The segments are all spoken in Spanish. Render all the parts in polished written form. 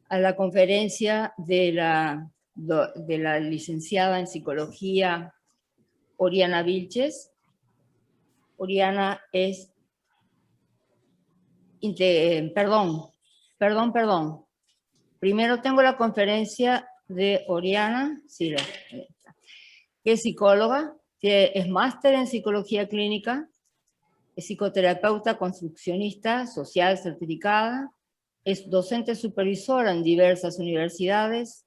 a la conferencia de la licenciada en psicología Oriana Vilches. Oriana es... perdón. Primero tengo la conferencia de Oriana, sí, que es psicóloga, que es máster en psicología clínica, es psicoterapeuta construccionista social certificada, es docente supervisora en diversas universidades,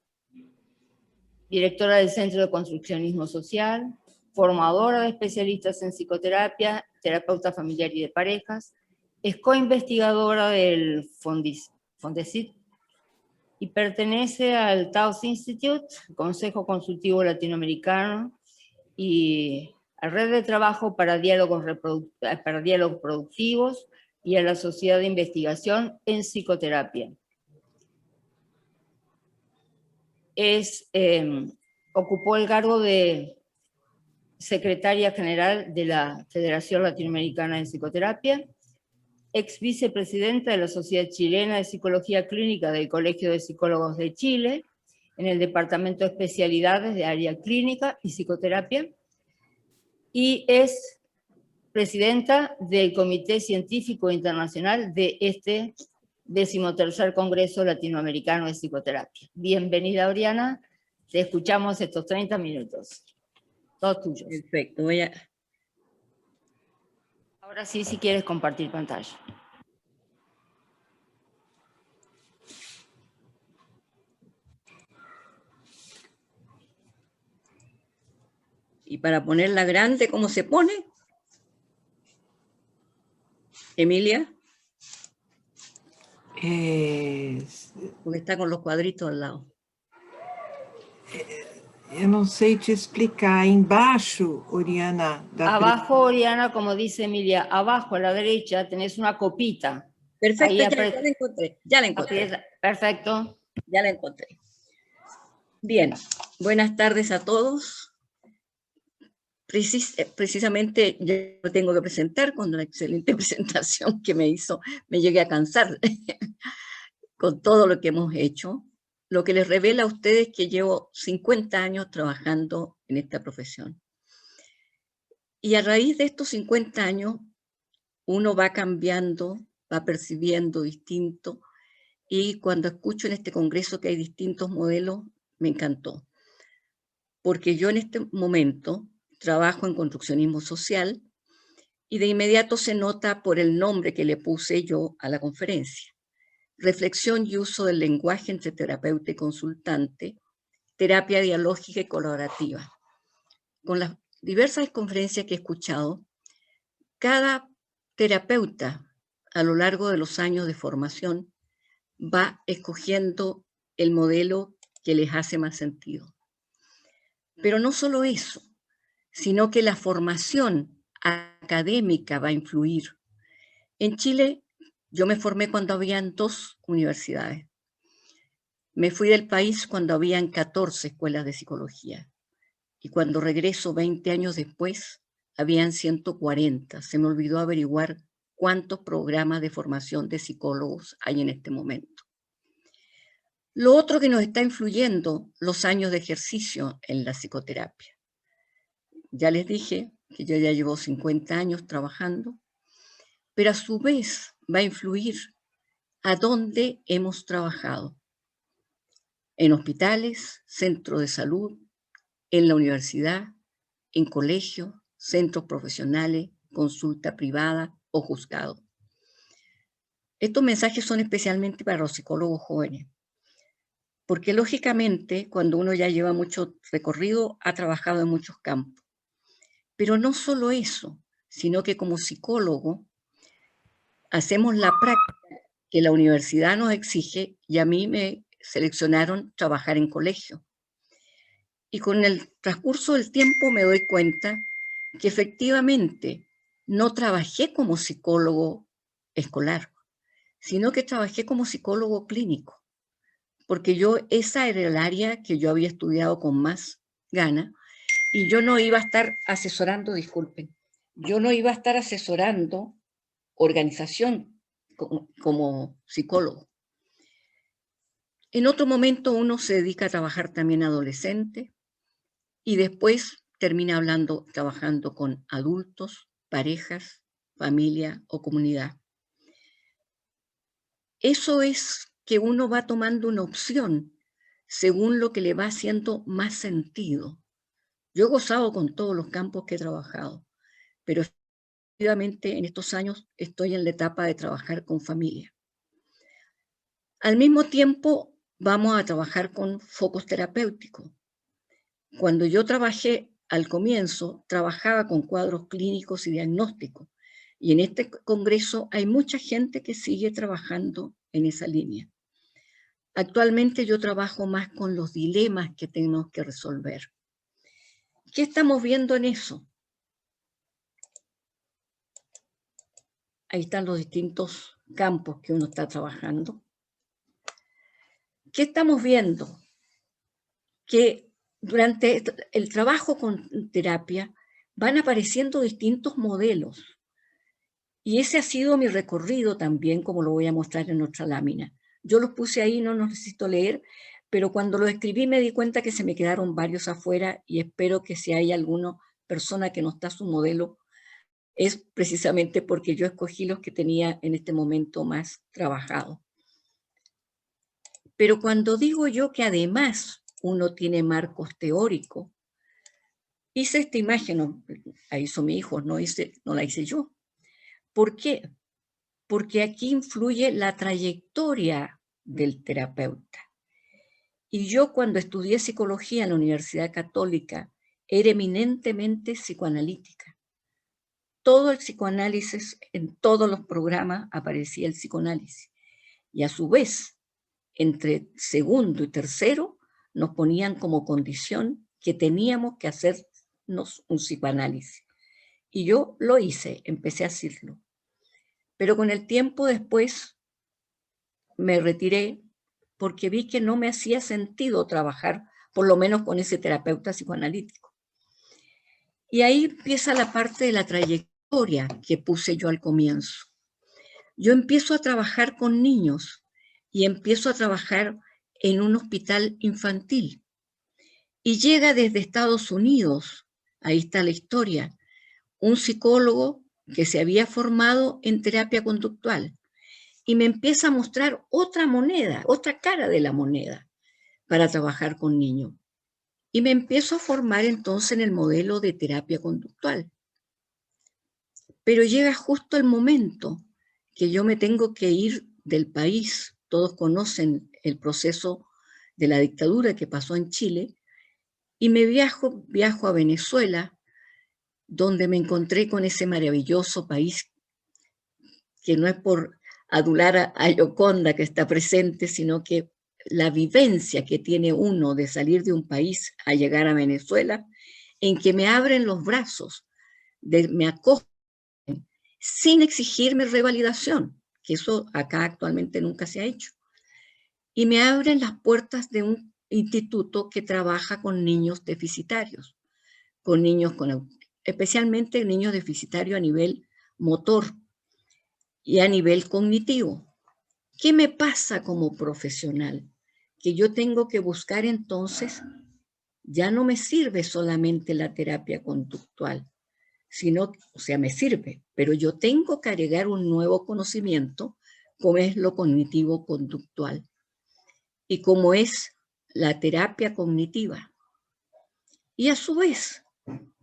directora del Centro de Construccionismo Social, formadora de especialistas en psicoterapia, terapeuta familiar y de parejas, es coinvestigadora del Fondesit y pertenece al Taos Institute, Consejo Consultivo Latinoamericano, y a Red de Trabajo para Diálogos Productivos y a la Sociedad de Investigación en Psicoterapia. Ocupó el cargo de secretaria general de la Federación Latinoamericana de Psicoterapia, ex vicepresidenta de la Sociedad Chilena de Psicología Clínica del Colegio de Psicólogos de Chile, en el Departamento de Especialidades de Área Clínica y Psicoterapia, y es presidenta del Comité Científico Internacional de este 13º Congreso Latinoamericano de Psicoterapia. Bienvenida, Oriana, te escuchamos estos 30 minutos. Todos tuyos. Perfecto, Ahora sí, si quieres compartir pantalla. Y para ponerla grande, ¿cómo se pone? Emilia. Porque está con los cuadritos al lado. Eu não sei te explicar. Embaixo, Oriana... Abajo, Oriana, como dice Emilia, abajo a la derecha tenés una copita. Perfecto, ya la encontré. Ya la encontré. Aprieta. Perfecto. Ya la encontré. Bien, buenas tardes a todos. Precisamente yo me tengo que presentar con una excelente presentación que me hizo, me llegué a cansar con todo lo que hemos hecho, lo que les revela a ustedes que llevo 50 años trabajando en esta profesión. Y a raíz de estos 50 años, uno va cambiando, va percibiendo distinto, y cuando escucho en este congreso que hay distintos modelos, me encantó. Porque yo en este momento trabajo en construccionismo social y de inmediato se nota por el nombre que le puse yo a la conferencia. Reflexión y uso del lenguaje entre terapeuta y consultante, terapia dialógica y colaborativa. Con las diversas conferencias que he escuchado, cada terapeuta a lo largo de los años de formación va escogiendo el modelo que les hace más sentido. Pero no solo eso, sino que la formación académica va a influir. En Chile, yo me formé cuando habían 2 universidades. Me fui del país cuando habían 14 escuelas de psicología. Y cuando regreso 20 años después, habían 140. Se me olvidó averiguar cuántos programas de formación de psicólogos hay en este momento. Lo otro que nos está influyendo, los años de ejercicio en la psicoterapia. Ya les dije que yo ya llevo 50 años trabajando, pero a su vez va a influir a dónde hemos trabajado. En hospitales, centros de salud, en la universidad, en colegios, centros profesionales, consulta privada o juzgado. Estos mensajes son especialmente para los psicólogos jóvenes, porque lógicamente cuando uno ya lleva mucho recorrido ha trabajado en muchos campos. Pero no solo eso, sino que como psicólogo hacemos la práctica que la universidad nos exige y a mí me seleccionaron trabajar en colegio. Y con el transcurso del tiempo me doy cuenta que efectivamente no trabajé como psicólogo escolar, sino que trabajé como psicólogo clínico, porque esa era el área que yo había estudiado con más gana y yo no iba a estar asesorando, yo no iba a estar asesorando organización como psicólogo. En otro momento uno se dedica a trabajar también adolescente y después termina trabajando con adultos, parejas, familia o comunidad. Eso es que uno va tomando una opción según lo que le va haciendo más sentido. Yo he gozado con todos los campos que he trabajado, pero efectivamente en estos años estoy en la etapa de trabajar con familia. Al mismo tiempo vamos a trabajar con focos terapéuticos. Cuando yo trabajé al comienzo, trabajaba con cuadros clínicos y diagnósticos. Y en este congreso hay mucha gente que sigue trabajando en esa línea. Actualmente yo trabajo más con los dilemas que tenemos que resolver. ¿Qué estamos viendo en eso? Ahí están los distintos campos que uno está trabajando. ¿Qué estamos viendo? Que durante el trabajo con terapia van apareciendo distintos modelos. Y ese ha sido mi recorrido también, como lo voy a mostrar en otra lámina. Yo los puse ahí, no los necesito leer, pero cuando los escribí me di cuenta que se me quedaron varios afuera y espero que si hay alguna persona que no está su modelo, es precisamente porque yo escogí los que tenía en este momento más trabajados. Pero cuando digo yo que además uno tiene marcos teóricos, hice esta imagen, la hizo mi hijo, no la hice yo. ¿Por qué? Porque aquí influye la trayectoria del terapeuta. Y yo cuando estudié psicología en la Universidad Católica era eminentemente psicoanalítica. Todo el psicoanálisis, en todos los programas aparecía el psicoanálisis. Y a su vez, entre segundo y tercero, nos ponían como condición que teníamos que hacernos un psicoanálisis. Y yo lo hice, empecé a hacerlo. Pero con el tiempo después me retiré porque vi que no me hacía sentido trabajar, por lo menos con ese terapeuta psicoanalítico. Y ahí empieza la parte de la trayectoria que puse yo al comienzo. Yo empiezo a trabajar con niños y empiezo a trabajar en un hospital infantil. Y llega desde Estados Unidos, ahí está la historia, un psicólogo que se había formado en terapia conductual y me empieza a mostrar otra moneda, otra cara de la moneda para trabajar con niños. Y me empiezo a formar entonces en el modelo de terapia conductual. Pero llega justo el momento que yo me tengo que ir del país. Todos conocen el proceso de la dictadura que pasó en Chile. Y me viajo a Venezuela, donde me encontré con ese maravilloso país que no es por adular a Gioconda que está presente, sino que la vivencia que tiene uno de salir de un país a llegar a Venezuela, en que me abren los brazos, me acogen sin exigirme revalidación, que eso acá actualmente nunca se ha hecho. Y me abren las puertas de un instituto que trabaja con niños deficitarios, con niños especialmente niños deficitarios a nivel motor y a nivel cognitivo. ¿Qué me pasa como profesional? Que yo tengo que buscar entonces, ya no me sirve solamente la terapia conductual, sino, o sea, me sirve, pero yo tengo que agregar un nuevo conocimiento, como es lo cognitivo-conductual y como es la terapia cognitiva. Y a su vez,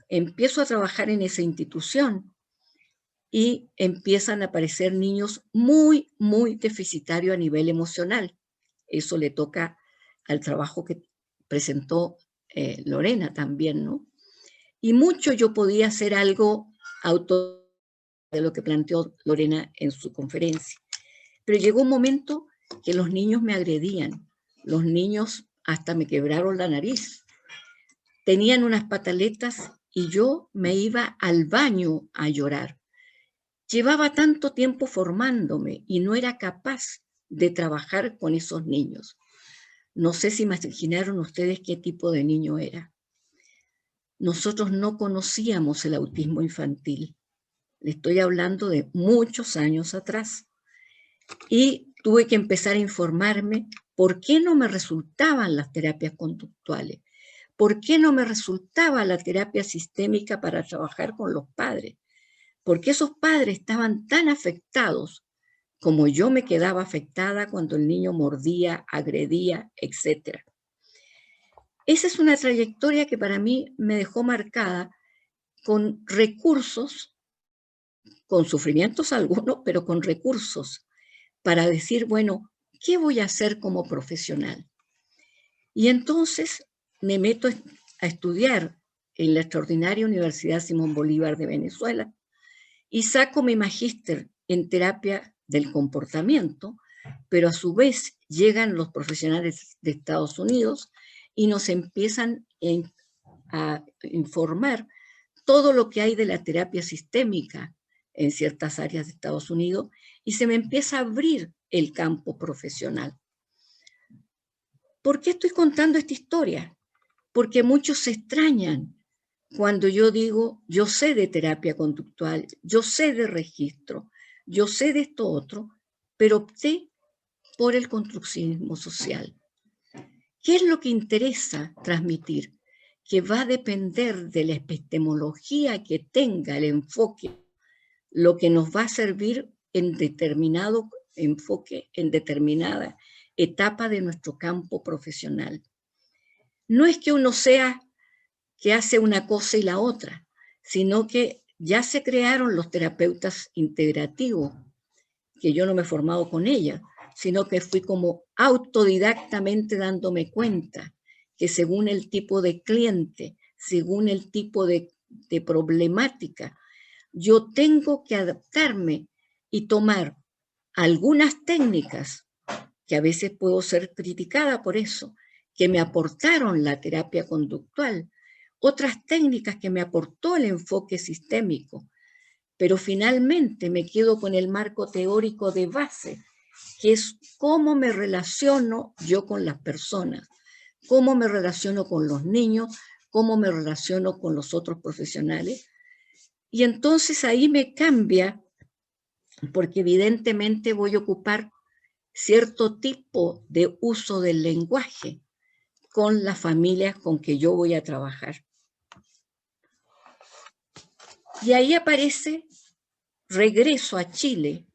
empiezo a trabajar en esa institución y empiezan a aparecer niños muy, muy deficitarios a nivel emocional. Eso le toca al trabajo que presentó Lorena también, ¿no? Y mucho yo podía hacer algo auto de lo que planteó Lorena en su conferencia. Pero llegó un momento que los niños me agredían. Los niños hasta me quebraron la nariz. Tenían unas pataletas y yo me iba al baño a llorar. Llevaba tanto tiempo formándome y no era capaz de trabajar con esos niños. No sé si imaginaron ustedes qué tipo de niño era. Nosotros no conocíamos el autismo infantil. Le estoy hablando de muchos años atrás. Y tuve que empezar a informarme ¿Por qué no me resultaban las terapias conductuales? ¿Por qué no me resultaba la terapia sistémica para trabajar con los padres? Porque esos padres estaban tan afectados como yo me quedaba afectada cuando el niño mordía, agredía, etc. Esa es una trayectoria que para mí me dejó marcada con recursos, con sufrimientos algunos, pero con recursos para decir, bueno, ¿qué voy a hacer como profesional? Y entonces me meto a estudiar en la extraordinaria Universidad Simón Bolívar de Venezuela y saco mi magíster en terapia del comportamiento, pero a su vez llegan los profesionales de Estados Unidos y nos empiezan a informar todo lo que hay de la terapia sistémica en ciertas áreas de Estados Unidos y se me empieza a abrir el campo profesional. ¿Por qué estoy contando esta historia? Porque muchos se extrañan cuando yo digo, yo sé de terapia conductual, yo sé de registro, yo sé de esto otro, pero opté por el construccionismo social. ¿Qué es lo que interesa transmitir? Que va a depender de la epistemología que tenga el enfoque, lo que nos va a servir en determinado enfoque, en determinada etapa de nuestro campo profesional. No es que uno sea que hace una cosa y la otra, sino que ya se crearon los terapeutas integrativos, que yo no me he formado con ella, sino que fui como autodidactamente dándome cuenta que según el tipo de cliente, según el tipo de problemática, yo tengo que adaptarme y tomar algunas técnicas, que a veces puedo ser criticada por eso, que me aportaron la terapia conductual, otras técnicas que me aportó el enfoque sistémico, pero finalmente me quedo con el marco teórico de base, que es cómo me relaciono yo con las personas, cómo me relaciono con los niños, cómo me relaciono con los otros profesionales. Y entonces ahí me cambia, porque evidentemente voy a ocupar cierto tipo de uso del lenguaje con las familias con que yo voy a trabajar. Y ahí aparece regreso a Chile,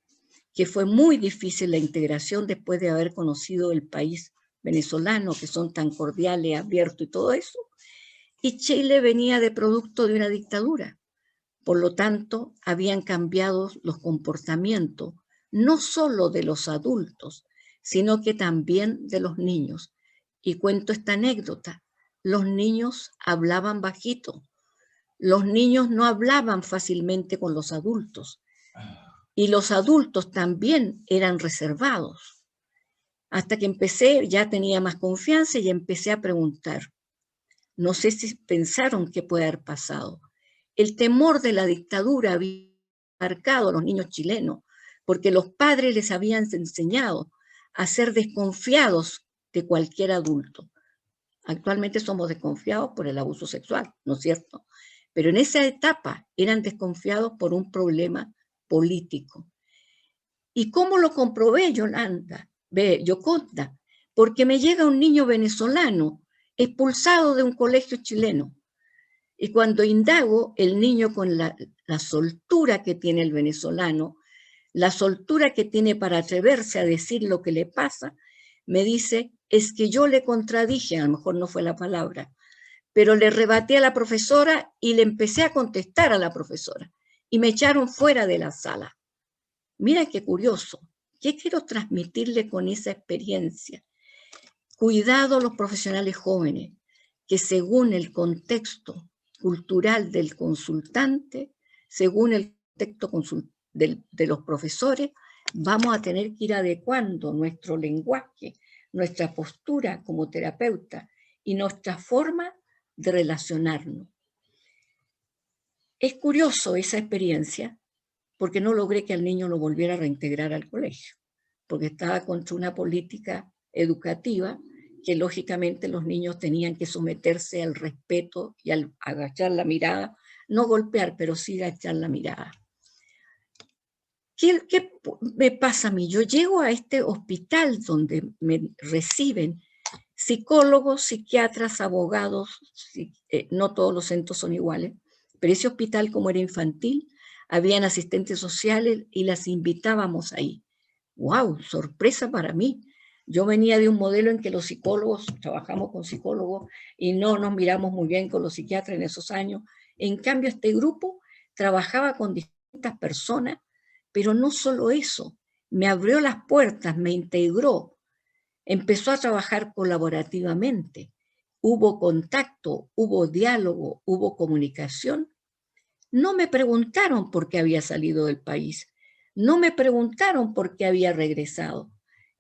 que fue muy difícil la integración después de haber conocido el país venezolano, que son tan cordiales, abiertos y todo eso. Y Chile venía de producto de una dictadura. Por lo tanto, habían cambiado los comportamientos, no solo de los adultos, sino que también de los niños. Y cuento esta anécdota. Los niños hablaban bajito. Los niños no hablaban fácilmente con los adultos. Y los adultos también eran reservados. Hasta que empecé, ya tenía más confianza y empecé a preguntar. No sé si pensaron qué puede haber pasado. El temor de la dictadura había marcado a los niños chilenos, porque los padres les habían enseñado a ser desconfiados de cualquier adulto. Actualmente somos desconfiados por el abuso sexual, ¿no es cierto? Pero en esa etapa eran desconfiados por un problema político. ¿Y cómo lo comprobé, Yoconda? Porque me llega un niño venezolano expulsado de un colegio chileno. Y cuando indago, el niño con la soltura que tiene el venezolano, la soltura que tiene para atreverse a decir lo que le pasa, me dice, es que yo le contradije, a lo mejor no fue la palabra, pero le rebatí a la profesora y le empecé a contestar a la profesora. Y me echaron fuera de la sala. Mira qué curioso. ¿Qué quiero transmitirle con esa experiencia? Cuidado a los profesionales jóvenes, que según el contexto cultural del consultante, según el contexto de los profesores, vamos a tener que ir adecuando nuestro lenguaje, nuestra postura como terapeuta y nuestra forma de relacionarnos. Es curioso esa experiencia, porque no logré que al niño lo volviera a reintegrar al colegio, porque estaba contra una política educativa que lógicamente los niños tenían que someterse al respeto y al agachar la mirada, no golpear, pero sí agachar la mirada. ¿Qué me pasa a mí? Yo llego a este hospital donde me reciben psicólogos, psiquiatras, abogados, no todos los centros son iguales, pero ese hospital, como era infantil, habían asistentes sociales y las invitábamos ahí. ¡Wow! Sorpresa para mí. Yo venía de un modelo en que los psicólogos, trabajamos con psicólogos y no nos miramos muy bien con los psiquiatras en esos años. En cambio, este grupo trabajaba con distintas personas, pero no solo eso, me abrió las puertas, me integró, empezó a trabajar colaborativamente, hubo contacto, hubo diálogo, hubo comunicación. No me preguntaron por qué había salido del país, no me preguntaron por qué había regresado.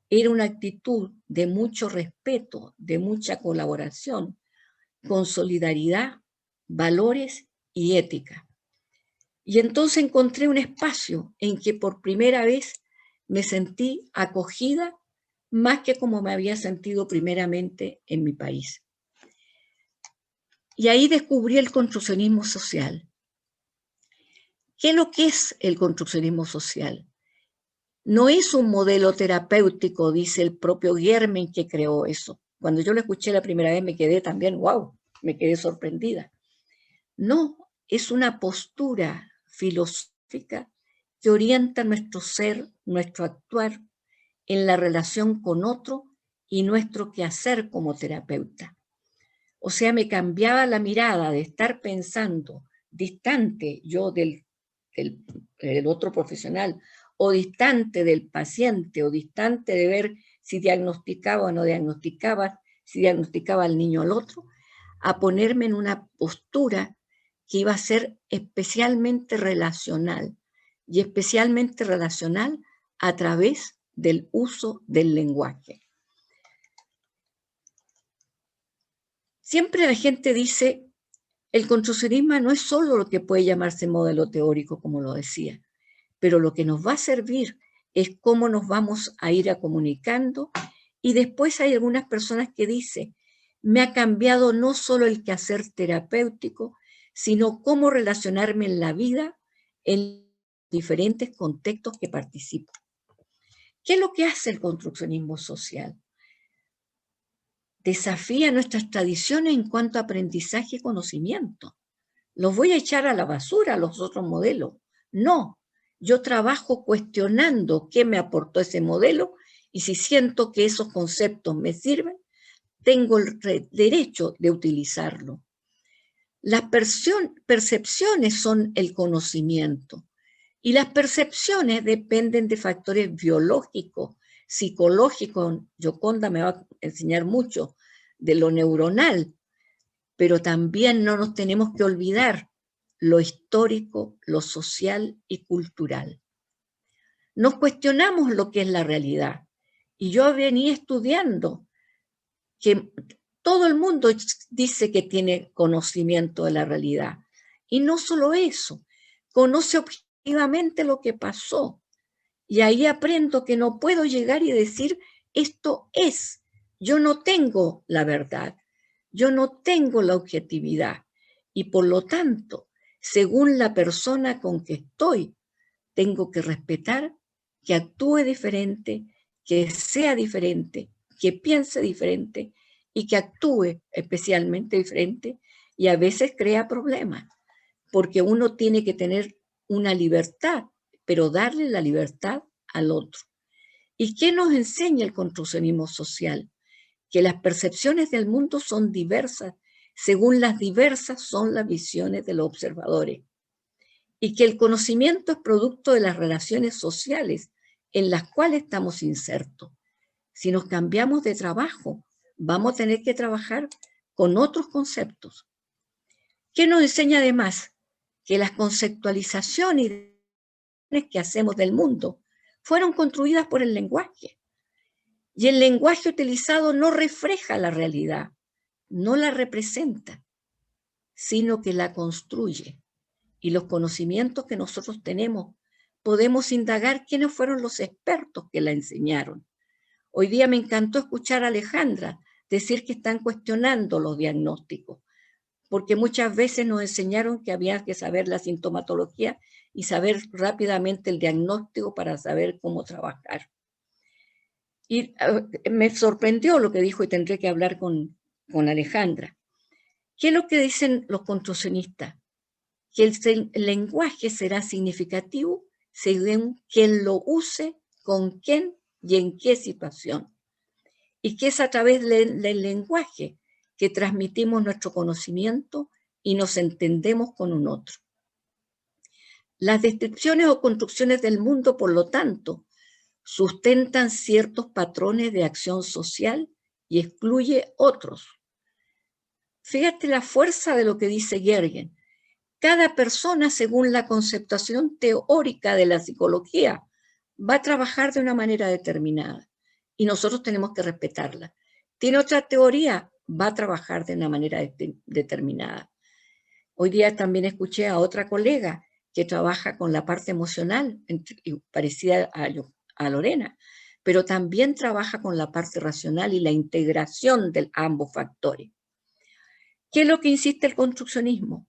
Era una actitud de mucho respeto, de mucha colaboración, con solidaridad, valores y ética. Y entonces encontré un espacio en que por primera vez me sentí acogida más que como me había sentido primeramente en mi país. Y ahí descubrí el construccionismo social. ¿Qué es lo que es el construccionismo social? No es un modelo terapéutico, dice el propio Guermen que creó eso. Cuando yo lo escuché la primera vez me quedé también, wow, me quedé sorprendida. No, es una postura filosófica que orienta nuestro ser, nuestro actuar en la relación con otro y nuestro quehacer como terapeuta. O sea, me cambiaba la mirada de estar pensando distante yo del otro profesional, o distante del paciente, o distante de ver si diagnosticaba o no diagnosticaba, si diagnosticaba al niño o al otro, a ponerme en una postura que iba a ser especialmente relacional, y especialmente relacional a través del uso del lenguaje. Siempre la gente dice, el construccionismo no es solo lo que puede llamarse modelo teórico, como lo decía, pero lo que nos va a servir es cómo nos vamos a ir comunicando. Y después hay algunas personas que dicen, me ha cambiado no solo el quehacer terapéutico, sino cómo relacionarme en la vida en diferentes contextos que participo. ¿Qué es lo que hace el construccionismo social? Desafía nuestras tradiciones en cuanto a aprendizaje y conocimiento. ¿Los voy a echar a la basura a los otros modelos? No, yo trabajo cuestionando qué me aportó ese modelo y si siento que esos conceptos me sirven, tengo el derecho de utilizarlo. Las percepciones son el conocimiento y las percepciones dependen de factores biológicos, psicológicos. Yoconda me va a enseñar mucho de lo neuronal, pero también no nos tenemos que olvidar lo histórico, lo social y cultural. Nos cuestionamos lo que es la realidad. Y yo venía estudiando que todo el mundo dice que tiene conocimiento de la realidad. Y no solo eso, conoce objetivamente lo que pasó. Y ahí aprendo que no puedo llegar y decir, esto es. Yo no tengo la verdad. Yo no tengo la objetividad y por lo tanto, según la persona con que estoy, tengo que respetar que actúe diferente, que sea diferente, que piense diferente y que actúe especialmente diferente y a veces crea problemas, porque uno tiene que tener una libertad, pero darle la libertad al otro. ¿Y qué nos enseña el construccionismo social? Que las percepciones del mundo son diversas, según las diversas son las visiones de los observadores, y que el conocimiento es producto de las relaciones sociales en las cuales estamos insertos. Si nos cambiamos de trabajo, vamos a tener que trabajar con otros conceptos. ¿Qué nos enseña además? Que las conceptualizaciones que hacemos del mundo fueron construidas por el lenguaje. Y el lenguaje utilizado no refleja la realidad, no la representa, sino que la construye. Y los conocimientos que nosotros tenemos, podemos indagar quiénes fueron los expertos que la enseñaron. Hoy día me encantó escuchar a Alejandra decir que están cuestionando los diagnósticos, porque muchas veces nos enseñaron que había que saber la sintomatología y saber rápidamente el diagnóstico para saber cómo trabajar. Y me sorprendió lo que dijo y tendré que hablar con Alejandra. ¿Qué es lo que dicen los construccionistas? Que el lenguaje será significativo según quien lo use, con quién y en qué situación. Y que es a través del lenguaje que transmitimos nuestro conocimiento y nos entendemos con un otro. Las descripciones o construcciones del mundo, por lo tanto, sustentan ciertos patrones de acción social y excluye otros. Fíjate la fuerza de lo que dice Gergen. Cada persona, según la conceptuación teórica de la psicología, va a trabajar de una manera determinada y nosotros tenemos que respetarla. Tiene otra teoría, va a trabajar de una manera determinada. Hoy día también escuché a otra colega que trabaja con la parte emocional, parecida a Lorena, pero también trabaja con la parte racional y la integración de ambos factores. ¿Qué es lo que insiste el construccionismo?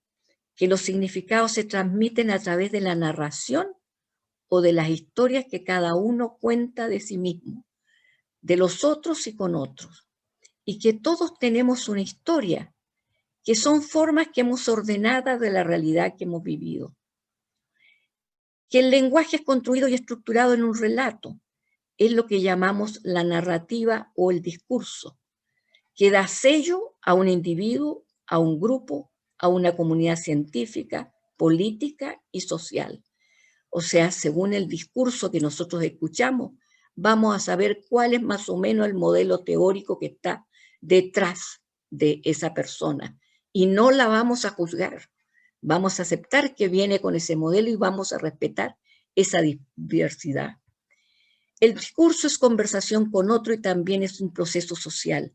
Que los significados se transmiten a través de la narración o de las historias que cada uno cuenta de sí mismo, de los otros y con otros, y que todos tenemos una historia, que son formas que hemos ordenado de la realidad que hemos vivido. Que el lenguaje es construido y estructurado en un relato, es lo que llamamos la narrativa o el discurso, que da sello a un individuo, a un grupo, a una comunidad científica, política y social. O sea, según el discurso que nosotros escuchamos, vamos a saber cuál es más o menos el modelo teórico que está detrás de esa persona. Y no la vamos a juzgar. Vamos a aceptar que viene con ese modelo y vamos a respetar esa diversidad. El discurso es conversación con otro y también es un proceso social.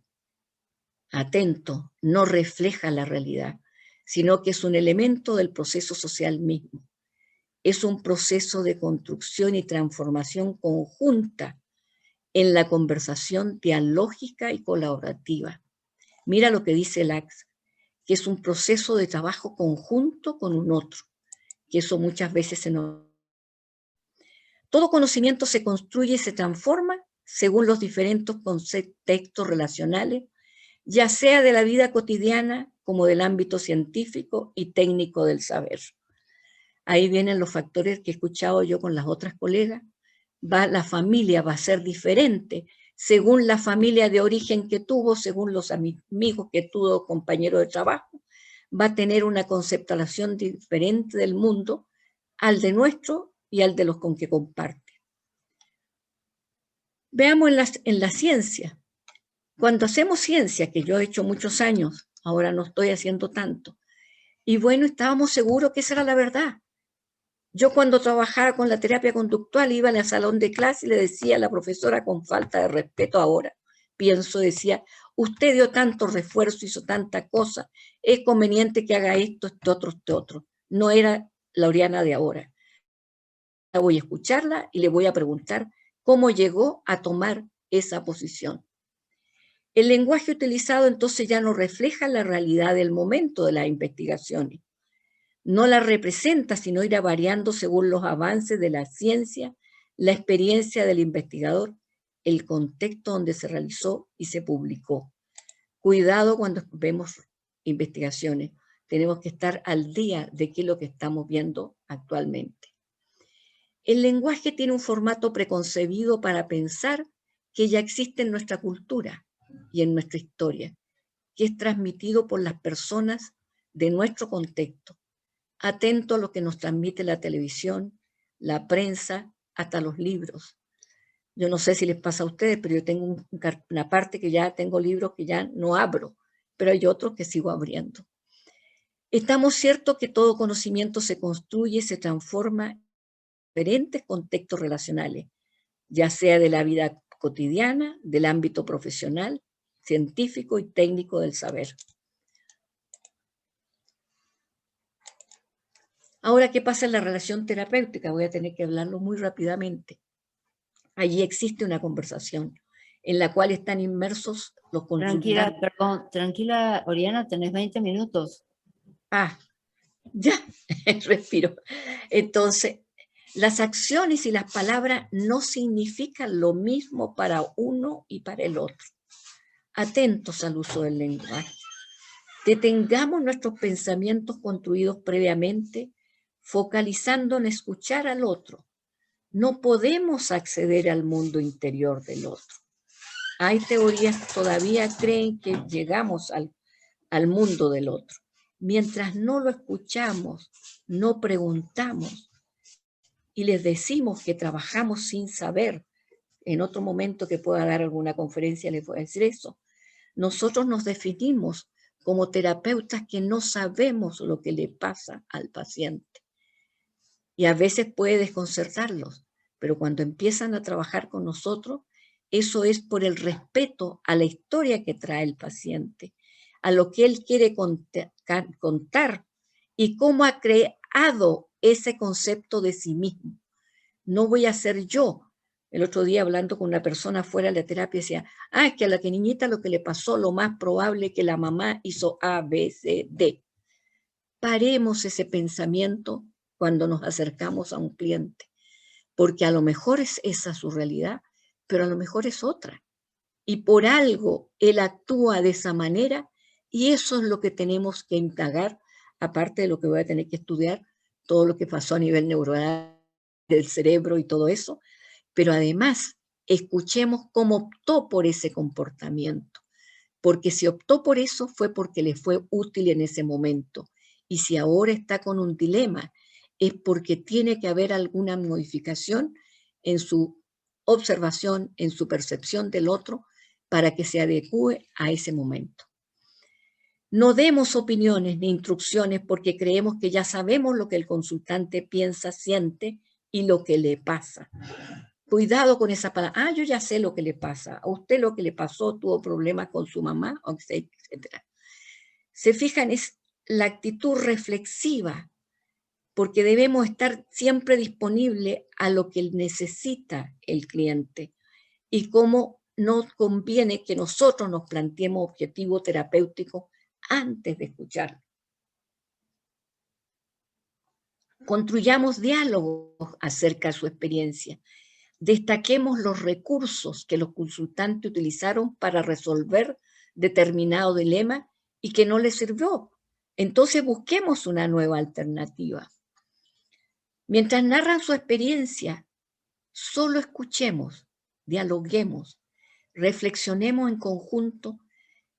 Atento, no refleja la realidad, sino que es un elemento del proceso social mismo. Es un proceso de construcción y transformación conjunta en la conversación dialógica y colaborativa. Mira lo que dice Lax, que es un proceso de trabajo conjunto con un otro, que eso muchas veces se nos... Todo conocimiento se construye y se transforma según los diferentes contextos relacionales, ya sea de la vida cotidiana como del ámbito científico y técnico del saber. Ahí vienen los factores que he escuchado yo con las otras colegas. La familia va a ser diferente según la familia de origen que tuvo, según los amigos que tuvo, compañeros de trabajo. Va a tener una conceptualización diferente del mundo al de nuestro y al de los con que comparte. Veamos en la ciencia. Cuando hacemos ciencia, que yo he hecho muchos años, ahora no estoy haciendo tanto, y bueno, estábamos seguros que esa era la verdad. Yo cuando trabajaba con la terapia conductual iba al salón de clase y le decía a la profesora con falta de respeto ahora, decía, usted dio tanto refuerzo, hizo tanta cosa, es conveniente que haga esto, este otro. No era la Oriana de ahora. Voy a escucharla y le voy a preguntar cómo llegó a tomar esa posición. El lenguaje utilizado entonces ya no refleja la realidad del momento de las investigaciones. No la representa, sino irá variando según los avances de la ciencia, la experiencia del investigador, el contexto donde se realizó y se publicó. Cuidado cuando vemos investigaciones. Tenemos que estar al día de qué es lo que estamos viendo actualmente. El lenguaje tiene un formato preconcebido para pensar que ya existe en nuestra cultura y en nuestra historia, que es transmitido por las personas de nuestro contexto. Atento a lo que nos transmite la televisión, la prensa, hasta los libros. Yo no sé si les pasa a ustedes, pero yo tengo una parte que ya tengo libros que ya no abro, pero hay otros que sigo abriendo. Estamos ciertos que todo conocimiento se construye, se transforma en diferentes contextos relacionales, ya sea de la vida cotidiana, del ámbito profesional, científico y técnico del saber. Ahora, ¿qué pasa en la relación terapéutica? Voy a tener que hablarlo muy rápidamente. Allí existe una conversación en la cual están inmersos los consultantes. Tranquila, perdón, tranquila, Oriana, tenés 20 minutos. Ah, Ya, respiro. Entonces, las acciones y las palabras no significan lo mismo para uno y para el otro. Atentos al uso del lenguaje. Detengamos nuestros pensamientos construidos previamente, focalizando en escuchar al otro. No podemos acceder al mundo interior del otro. Hay teorías que todavía creen que llegamos al mundo del otro. Mientras no lo escuchamos, no preguntamos y les decimos que trabajamos sin saber, en otro momento que pueda dar alguna conferencia les voy a decir eso, nosotros nos definimos como terapeutas que no sabemos lo que le pasa al paciente. Y a veces puede desconcertarlos, pero cuando empiezan a trabajar con nosotros, eso es por el respeto a la historia que trae el paciente, a lo que él quiere contar y cómo ha creado ese concepto de sí mismo. No voy a ser yo. El otro día hablando con una persona fuera de la terapia decía, es que a la niñita lo que le pasó, lo más probable es que la mamá hizo A, B, C, D. Paremos ese pensamiento cuando nos acercamos a un cliente, porque a lo mejor es esa su realidad, pero a lo mejor es otra. Y por algo él actúa de esa manera y eso es lo que tenemos que indagar, aparte de lo que voy a tener que estudiar, todo lo que pasó a nivel neuronal del cerebro y todo eso, pero además escuchemos cómo optó por ese comportamiento, porque si optó por eso fue porque le fue útil en ese momento. Y si ahora está con un dilema, es porque tiene que haber alguna modificación en su observación, en su percepción del otro, para que se adecue a ese momento. No demos opiniones ni instrucciones porque creemos que ya sabemos lo que el consultante piensa, siente y lo que le pasa. Cuidado con esa palabra. Yo ya sé lo que le pasa. A usted lo que le pasó, tuvo problemas con su mamá, etc. Se fijan, es la actitud reflexiva, porque debemos estar siempre disponibles a lo que necesita el cliente y cómo nos conviene que nosotros nos planteemos objetivos terapéuticos antes de escuchar. Construyamos diálogos acerca de su experiencia. Destaquemos los recursos que los consultantes utilizaron para resolver determinado dilema y que no les sirvió. Entonces busquemos una nueva alternativa. Mientras narran su experiencia, solo escuchemos, dialoguemos, reflexionemos en conjunto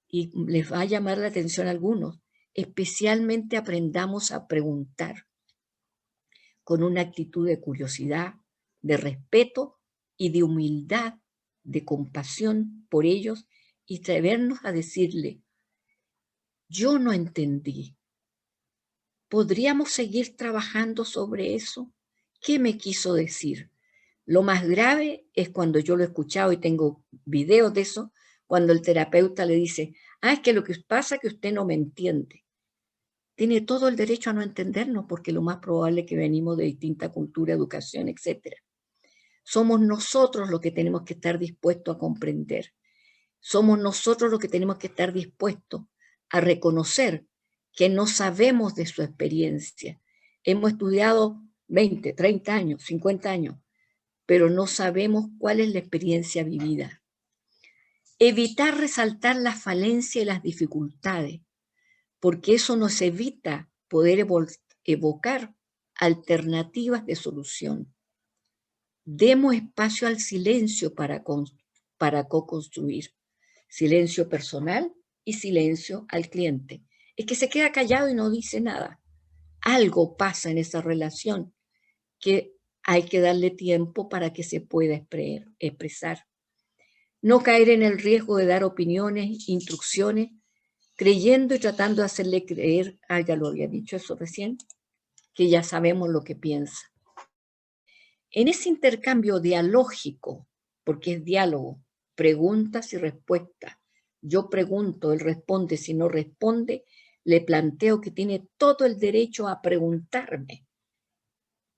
y les va a llamar la atención a algunos. Especialmente aprendamos a preguntar con una actitud de curiosidad, de respeto y de humildad, de compasión por ellos y atrevernos a decirle, yo no entendí. ¿Podríamos seguir trabajando sobre eso? ¿Qué me quiso decir? Lo más grave es cuando yo lo he escuchado y tengo videos de eso, cuando el terapeuta le dice, es que lo que pasa es que usted no me entiende. Tiene todo el derecho a no entendernos porque lo más probable es que venimos de distinta cultura, educación, etc. Somos nosotros los que tenemos que estar dispuestos a comprender. Somos nosotros los que tenemos que estar dispuestos a reconocer que no sabemos de su experiencia. Hemos estudiado 20, 30 años, 50 años, pero no sabemos cuál es la experiencia vivida. Evitar resaltar las falencias y las dificultades, porque eso nos evita poder evocar alternativas de solución. Demos espacio al silencio para co-construir. Silencio personal y silencio al cliente. Es que se queda callado y no dice nada. Algo pasa en esa relación que hay que darle tiempo para que se pueda expresar. No caer en el riesgo de dar opiniones, instrucciones, creyendo y tratando de hacerle creer, ya lo había dicho eso recién, que ya sabemos lo que piensa. En ese intercambio dialógico, porque es diálogo, preguntas y respuestas. Yo pregunto, él responde, si no responde, le planteo que tiene todo el derecho a preguntarme.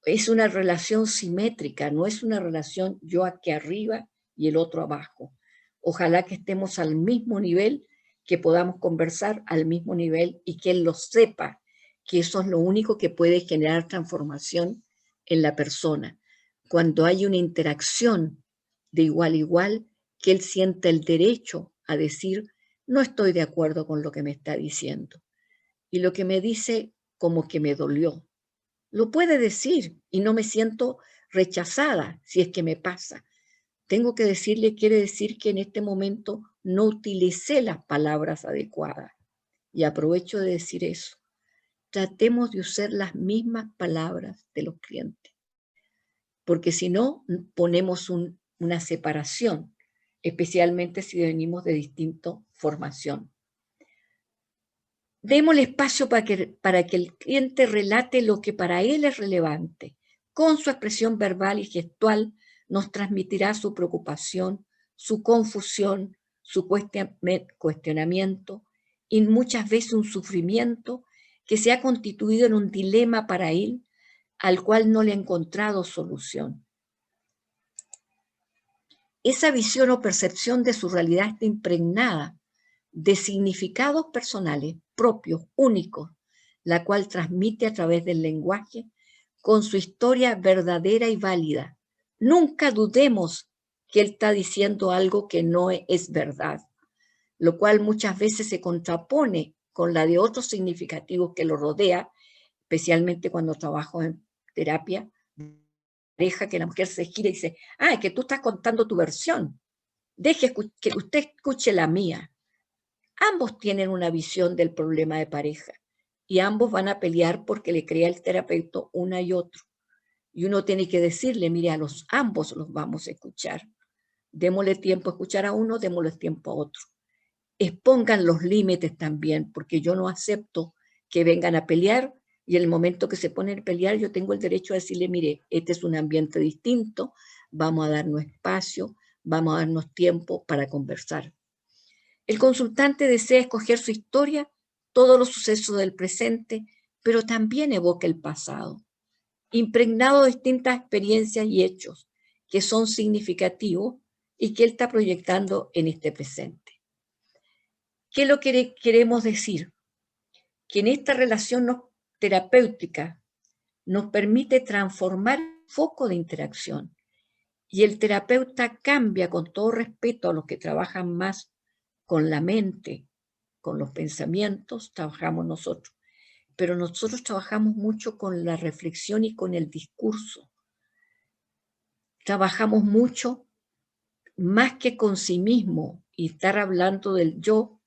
Es una relación simétrica, no es una relación yo aquí arriba y el otro abajo. Ojalá que estemos al mismo nivel, que podamos conversar al mismo nivel y que él lo sepa, que eso es lo único que puede generar transformación en la persona. Cuando hay una interacción de igual a igual, que él sienta el derecho a decir, no estoy de acuerdo con lo que me está diciendo. Y lo que me dice como que me dolió. Lo puede decir y no me siento rechazada si es que me pasa. Tengo que decirle, quiere decir que en este momento no utilicé las palabras adecuadas. Y aprovecho de decir eso. Tratemos de usar las mismas palabras de los clientes. Porque si no, ponemos una separación, especialmente si venimos de distinta formación. Démosle espacio para que el cliente relate lo que para él es relevante. Con su expresión verbal y gestual nos transmitirá su preocupación, su confusión, su cuestionamiento y muchas veces un sufrimiento que se ha constituido en un dilema para él al cual no le ha encontrado solución. Esa visión o percepción de su realidad está impregnada de significados personales propios, únicos, la cual transmite a través del lenguaje con su historia verdadera y válida. Nunca dudemos que él está diciendo algo que no es verdad, lo cual muchas veces se contrapone con la de otros significativos que lo rodea, especialmente cuando trabajo en terapia, pareja, que la mujer se gira y dice, es que tú estás contando tu versión, deje que usted escuche la mía. Ambos tienen una visión del problema de pareja y ambos van a pelear porque le crea el terapeuta una y otro. Y uno tiene que decirle, mire, a ambos los vamos a escuchar. Démosle tiempo a escuchar a uno, démosle tiempo a otro. Expongan los límites también, porque yo no acepto que vengan a pelear y en el momento que se ponen a pelear yo tengo el derecho a decirle, mire, este es un ambiente distinto, vamos a darnos espacio, vamos a darnos tiempo para conversar. El consultante desea escoger su historia, todos los sucesos del presente, pero también evoca el pasado, impregnado de distintas experiencias y hechos que son significativos y que él está proyectando en este presente. ¿Qué es lo que queremos decir? Que en esta relación terapéutica nos permite transformar el foco de interacción y el terapeuta cambia, con todo respeto a los que trabajan más con la mente, con los pensamientos, trabajamos nosotros, pero nosotros trabajamos mucho con la reflexión y con el discurso. Trabajamos mucho más que con sí mismo y estar hablando del yo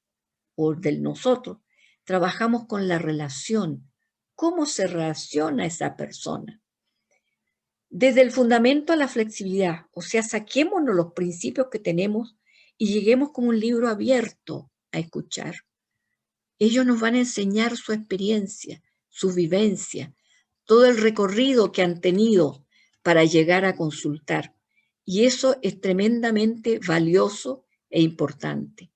o del nosotros, trabajamos con la relación, cómo se relaciona esa persona. Desde el fundamento a la flexibilidad, o sea, saquémonos los principios que tenemos y lleguemos como un libro abierto a escuchar. Ellos nos van a enseñar su experiencia, su vivencia, todo el recorrido que han tenido para llegar a consultar. Y eso es tremendamente valioso e importante.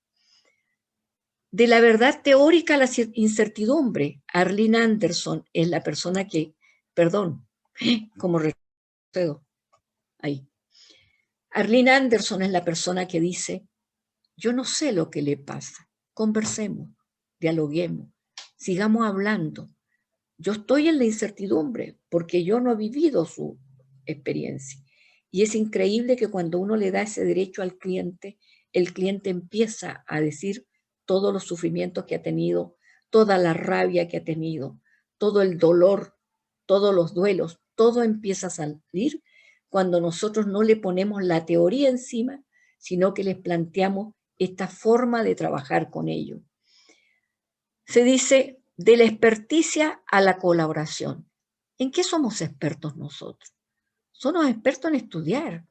De la verdad teórica a la incertidumbre, Arlene Anderson es la persona que, como retrocedo, ahí. Arlene Anderson es la persona que dice, yo no sé lo que le pasa, conversemos, dialoguemos, sigamos hablando. Yo estoy en la incertidumbre porque yo no he vivido su experiencia. Y es increíble que cuando uno le da ese derecho al cliente, el cliente empieza a decir todos los sufrimientos que ha tenido, toda la rabia que ha tenido, todo el dolor, todos los duelos, todo empieza a salir cuando nosotros no le ponemos la teoría encima, sino que les planteamos esta forma de trabajar con ellos. Se dice de la experticia a la colaboración. ¿En qué somos expertos nosotros? Somos expertos en estudiar,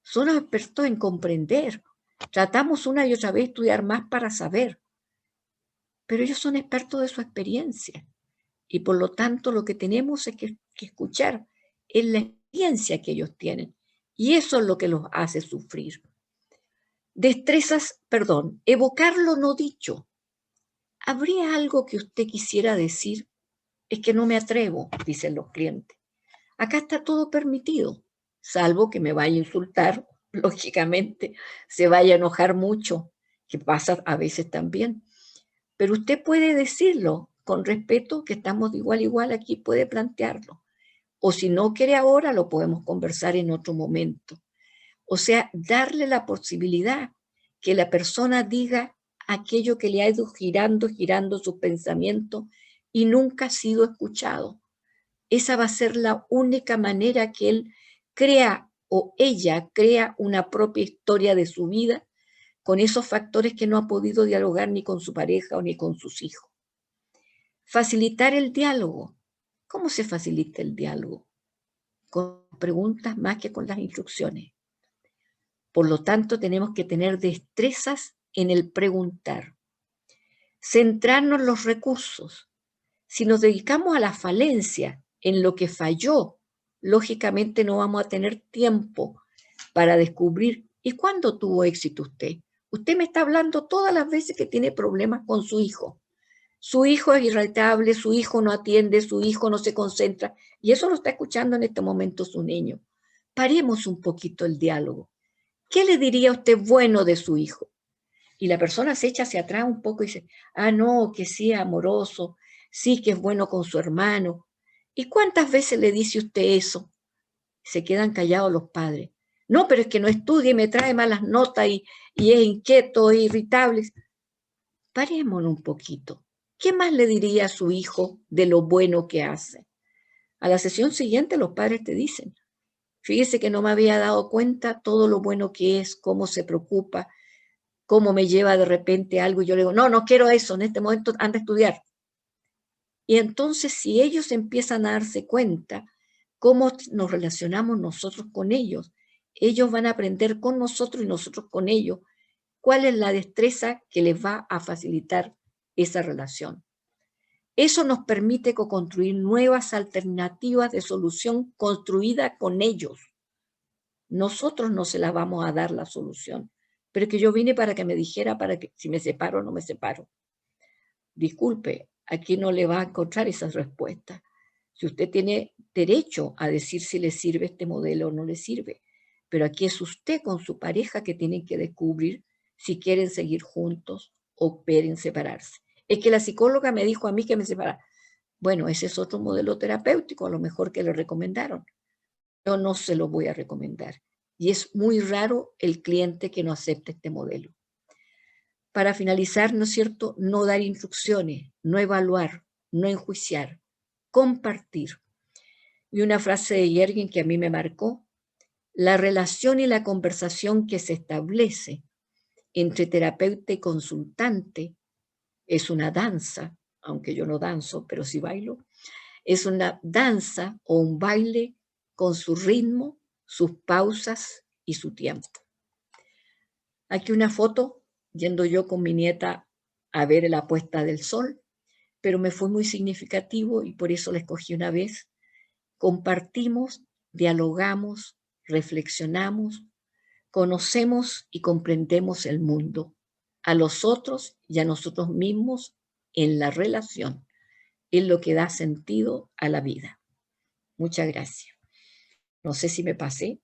somos expertos en comprender. Tratamos una y otra vez de estudiar más para saber, pero ellos son expertos de su experiencia y por lo tanto lo que tenemos es que escuchar es la experiencia que ellos tienen y eso es lo que los hace sufrir. Evocar lo no dicho. ¿Habría algo que usted quisiera decir? Es que no me atrevo, dicen los clientes. Acá está todo permitido, salvo que me vaya a insultar, lógicamente, se vaya a enojar mucho, que pasa a veces también. Pero usted puede decirlo con respeto, que estamos de igual a igual aquí, puede plantearlo. O si no quiere ahora, lo podemos conversar en otro momento. O sea, darle la posibilidad que la persona diga aquello que le ha ido girando sus pensamientos y nunca ha sido escuchado. Esa va a ser la única manera que él crea o ella crea una propia historia de su vida con esos factores que no ha podido dialogar ni con su pareja o ni con sus hijos. Facilitar el diálogo. ¿Cómo se facilita el diálogo? Con preguntas más que con las instrucciones. Por lo tanto, tenemos que tener destrezas en el preguntar. Centrarnos en los recursos. Si nos dedicamos a la falencia, en lo que falló, lógicamente no vamos a tener tiempo para descubrir. ¿Y cuándo tuvo éxito usted? Usted me está hablando todas las veces que tiene problemas con su hijo. Su hijo es irritable, su hijo no atiende, su hijo no se concentra. Y eso lo está escuchando en este momento su niño. Paremos un poquito el diálogo. ¿Qué le diría usted bueno de su hijo? Y la persona se echa hacia atrás un poco y dice, ah, no, que sí es amoroso, sí que es bueno con su hermano. ¿Y cuántas veces le dice usted eso? Se quedan callados los padres. No, pero es que no estudia y me trae malas notas y es inquieto e irritable. Parémonos un poquito. ¿Qué más le diría a su hijo de lo bueno que hace? A la sesión siguiente los padres te dicen, fíjese que no me había dado cuenta todo lo bueno que es, cómo se preocupa, cómo me lleva de repente algo y yo le digo, no, no quiero eso, en este momento anda a estudiar. Y entonces si ellos empiezan a darse cuenta cómo nos relacionamos nosotros con ellos van a aprender con nosotros y nosotros con ellos cuál es la destreza que les va a facilitar esa relación. Eso nos permite construir nuevas alternativas de solución construida con ellos. Nosotros no se las vamos a dar la solución, pero que yo vine para que me dijera para que si me separo o no me separo. Disculpe, aquí no le va a encontrar esas respuestas. Si usted tiene derecho a decir si le sirve este modelo o no le sirve, pero aquí es usted con su pareja que tienen que descubrir si quieren seguir juntos o quieren separarse. Es que la psicóloga me dijo a mí que me separara. Bueno, ese es otro modelo terapéutico, a lo mejor que le recomendaron. Yo no se lo voy a recomendar. Y es muy raro el cliente que no acepte este modelo. Para finalizar, ¿no es cierto? No dar instrucciones, no evaluar, no enjuiciar, compartir. Y una frase de Yergin que a mí me marcó, la relación y la conversación que se establece entre terapeuta y consultante es una danza, aunque yo no danzo, pero sí bailo, es una danza o un baile con su ritmo, sus pausas y su tiempo. Aquí una foto, yendo yo con mi nieta a ver la puesta del sol, pero me fue muy significativo y por eso la escogí una vez. Compartimos, dialogamos, reflexionamos, conocemos y comprendemos el mundo, a los otros y a nosotros mismos en la relación. Es lo que da sentido a la vida. Muchas gracias. No sé si me pasé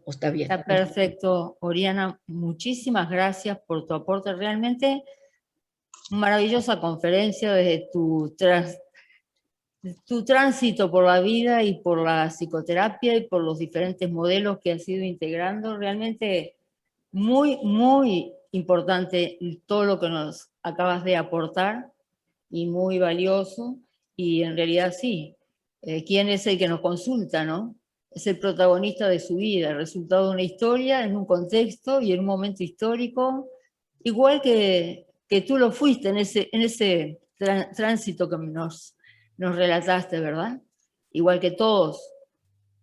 o está bien. Está perfecto, Oriana. Muchísimas gracias por tu aporte. Realmente maravillosa conferencia desde tu tránsito por la vida y por la psicoterapia y por los diferentes modelos que has ido integrando. Realmente muy, muy importante todo lo que nos acabas de aportar y muy valioso. Y en realidad sí, ¿quién es el que nos consulta, no? Es el protagonista de su vida, el resultado de una historia en un contexto y en un momento histórico, igual que tú lo fuiste en ese tránsito que nos relataste, ¿verdad? Igual que todos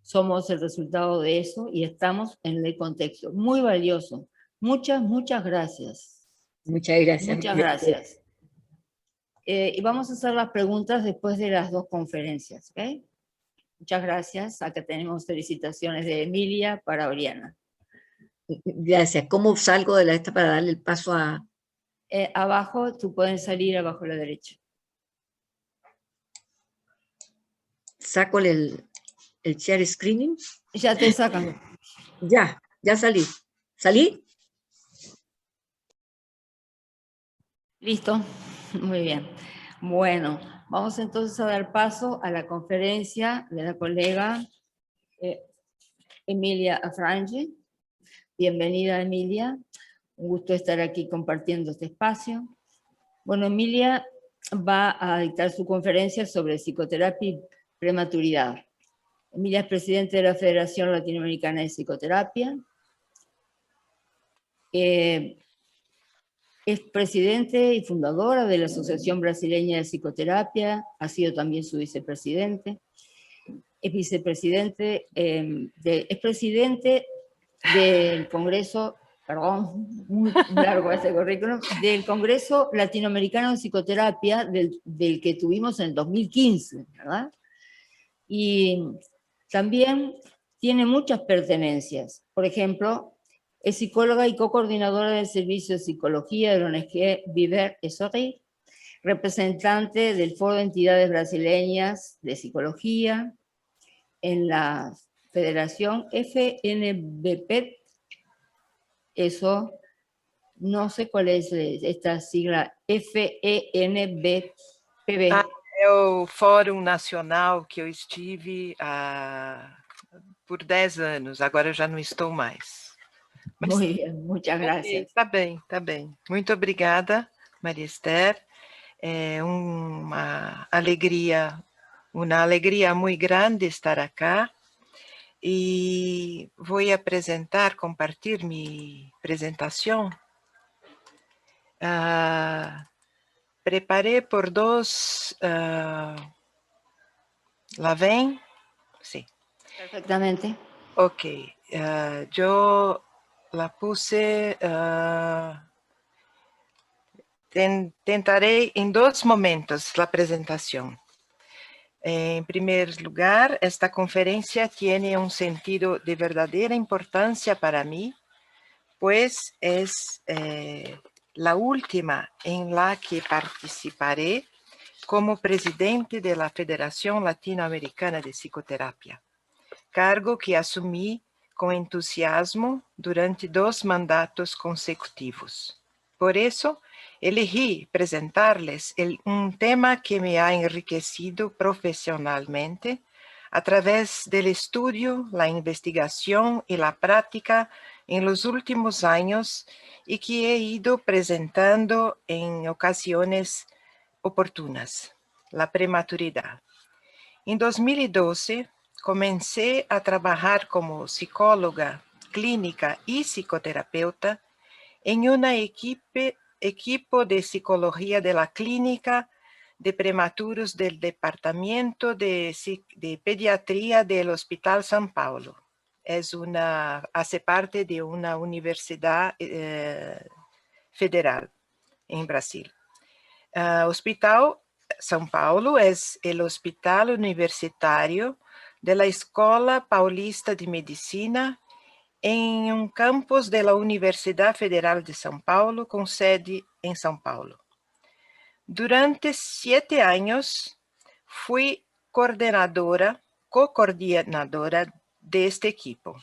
somos el resultado de eso y estamos en el contexto. Muy valioso. Muchas, muchas gracias. Muchas gracias. Muchas gracias. Y vamos a hacer las preguntas después de las dos conferencias, ¿ok? Muchas gracias. Acá tenemos felicitaciones de Emilia para Oriana. Gracias. ¿Cómo salgo de esta para darle el paso a...? Abajo, tú puedes salir abajo a la derecha. ¿Saco el share screening? Ya te sacan. Ya salí. ¿Salí? Listo. Muy bien. Bueno, vamos entonces a dar paso a la conferencia de la colega Emilia Afrangi. Bienvenida, Emilia. Un gusto estar aquí compartiendo este espacio. Bueno, Emilia va a dictar su conferencia sobre psicoterapia y prematuridad. Emilia es presidente de la Federación Latinoamericana de Psicoterapia. Es presidente y fundadora de la Asociación Brasileña de Psicoterapia, ha sido también su vicepresidente. Es vicepresidente, es presidente del Congreso, perdón, muy largo ese currículum, del Congreso Latinoamericano de Psicoterapia, del que tuvimos en el 2015, ¿verdad? Y también tiene muchas pertenencias. Por ejemplo, es psicóloga y co-coordinadora del Servicio de Psicología de la ONG Viver et Sourire, representante del Foro de Entidades Brasileñas de Psicología en la Federación FNBP. Eso, no sé cuál es esta sigla, FENBPB. É o Fórum Nacional que eu estive por 10 anos, agora eu já não estou mais. Mas, muy bien, muchas gracias. Tá bem, tá bem. Muito obrigada, Maria Esther. É uma alegria muito grande estar acá. E vou apresentar, compartilhar minha apresentação. Preparei por dos... ¿La ven? Sí. Perfectamente. Ok. Yo la puse... tentaré en dos momentos la presentación. En primer lugar, esta conferencia tiene un sentido de verdadera importancia para mí, pues es la última en la que participaré como presidente de la Federación Latinoamericana de Psicoterapia, cargo que asumí con entusiasmo durante 2 mandatos consecutivos. Por eso, elegí presentarles un tema que me ha enriquecido profesionalmente a través del estudio, la investigación y la práctica en los últimos años y que he ido presentando en ocasiones oportunas, la prematuridad. En 2012, comencé a trabajar como psicóloga clínica y psicoterapeuta en una equipo de psicología de la clínica de prematuros del Departamento de Pediatría del Hospital São Paulo. Hace parte de una universidad federal en Brasil. Hospital São Paulo es el hospital universitario de la Escola Paulista de Medicina en un campus de la Universidad Federal de São Paulo con sede en São Paulo. Durante 7 años fui co-coordinadora de este equipo.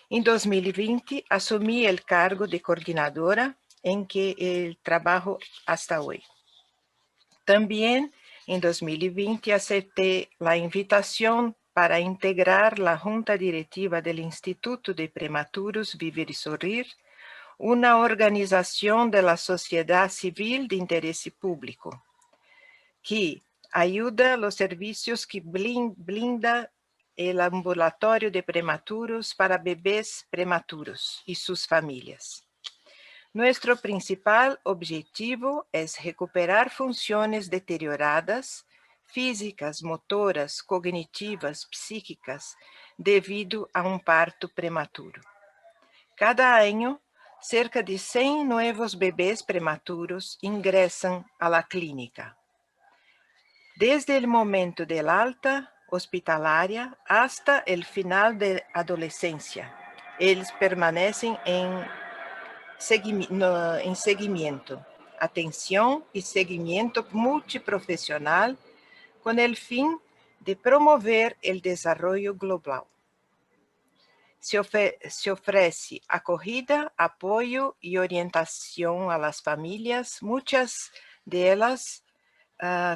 En 2020 asumí el cargo de coordinadora en que el trabajo hasta hoy. También en 2020 acepté la invitación para integrar la Junta Directiva del Instituto de Prematuros Viver y Sorrir, una organización de la sociedad civil de interés público, que ayuda a los servicios que blinda el ambulatorio de prematuros para bebés prematuros y sus familias. Nuestro principal objetivo es recuperar funciones deterioradas, físicas, motoras, cognitivas, psíquicas, debido a un parto prematuro. Cada año, cerca de 100 nuevos bebés prematuros ingresan a la clínica. Desde el momento del alta hospitalaria hasta el final de adolescencia, ellos permanecen en seguimiento, atención y seguimiento multiprofesional con el fin de promover el desarrollo global. Se ofrece acogida, apoyo y orientación a las familias, muchas de ellas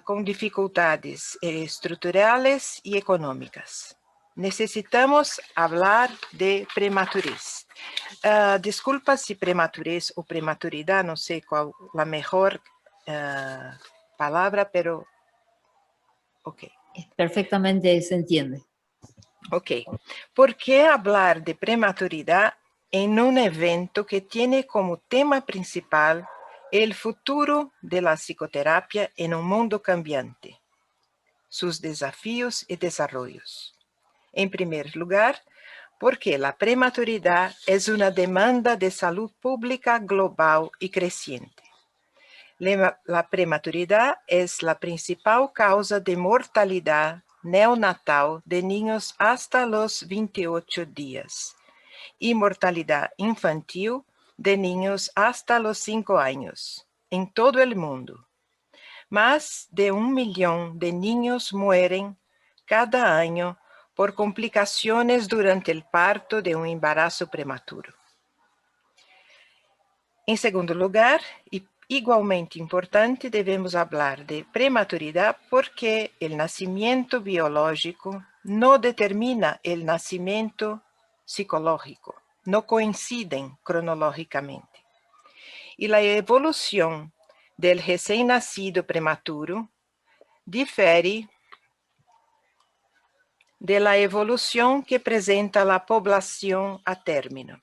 con dificultades estructurales y económicas. Necesitamos hablar de prematurez. Disculpa si prematurez o prematuridad, no sé cuál la mejor palabra, pero ok. Perfectamente se entiende. Ok. ¿Por qué hablar de prematuridad en un evento que tiene como tema principal el futuro de la psicoterapia en un mundo cambiante, sus desafíos y desarrollos? En primer lugar, porque la prematuridad es una demanda de salud pública global y creciente. La prematuridad es la principal causa de mortalidad neonatal de niños hasta los 28 días y mortalidad infantil de niños hasta los 5 años en todo el mundo. Más de 1 millón de niños mueren cada año por complicaciones durante el parto de un embarazo prematuro. En segundo lugar, y igualmente importante, debemos hablar de prematuridad porque el nacimiento biológico no determina el nacimiento psicológico, no coinciden cronológicamente. Y la evolución del recién nacido prematuro difiere de la evolución que presenta la población a término.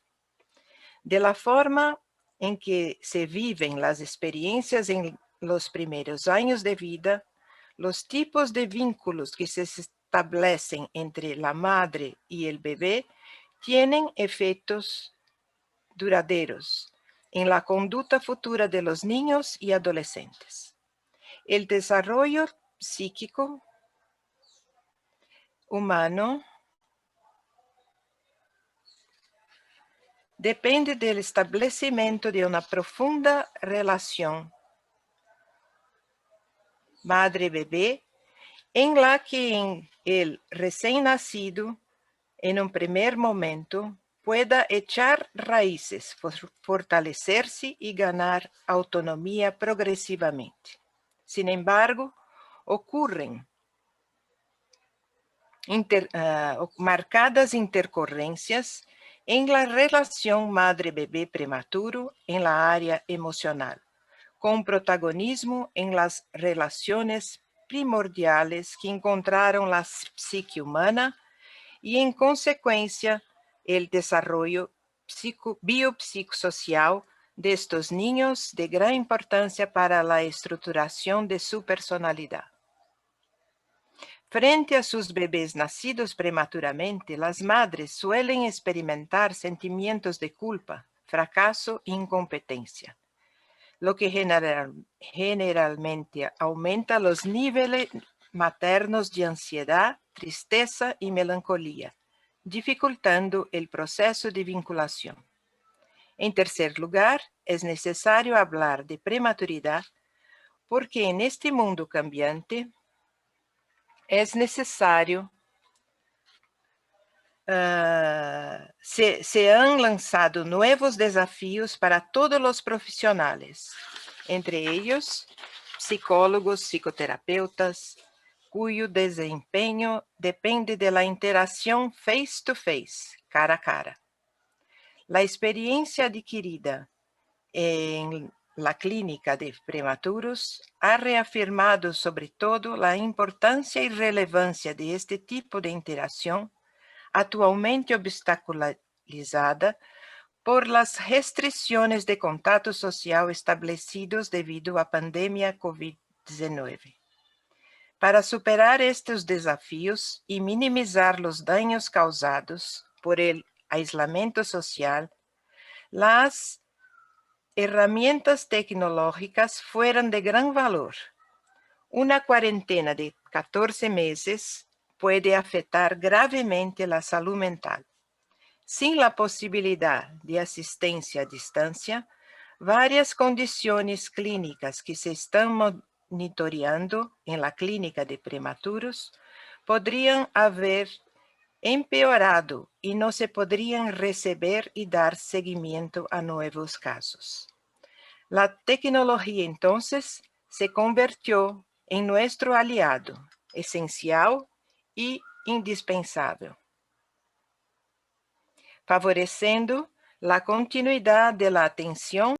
De la forma en que se viven las experiencias en los primeros años de vida, los tipos de vínculos que se establecen entre la madre y el bebé tienen efectos duraderos en la conducta futura de los niños y adolescentes. El desarrollo psíquico humano depende del establecimiento de una profunda relación madre-bebé, en la que el recién nacido, en un primer momento, pueda echar raíces, fortalecerse y ganar autonomía progresivamente. Sin embargo, ocurren marcadas intercorrencias en la relación madre-bebé prematuro en la área emocional, con protagonismo en las relaciones primordiales que encontraron la psique humana y en consecuencia el desarrollo biopsicosocial de estos niños de gran importancia para la estructuración de su personalidad. Frente a sus bebés nacidos prematuramente, las madres suelen experimentar sentimientos de culpa, fracaso e incompetencia, lo que generalmente aumenta los niveles maternos de ansiedad, tristeza y melancolía, dificultando el proceso de vinculación. En tercer lugar, es necesario hablar de prematuridad porque en este mundo cambiante es necesario, se han lanzado nuevos desafíos para todos los profesionales, entre ellos psicólogos, psicoterapeutas, cuyo desempeño depende de la interacción face to face, cara a cara. La experiencia adquirida en la clínica de prematuros ha reafirmado sobre todo la importancia y relevancia de este tipo de interacción, actualmente obstaculizada por las restricciones de contacto social establecidos debido a pandemia COVID-19. Para superar estos desafíos y minimizar los daños causados por el aislamiento social, las herramientas tecnológicas fueron de gran valor. Una cuarentena de 14 meses puede afectar gravemente la salud mental. Sin la posibilidad de asistencia a distancia, varias condiciones clínicas que se están monitoreando en la clínica de prematuros podrían haber empeorado y no se podrían recibir y dar seguimiento a nuevos casos. La tecnología entonces se convirtió en nuestro aliado, esencial y indispensable, favoreciendo la continuidad de la atención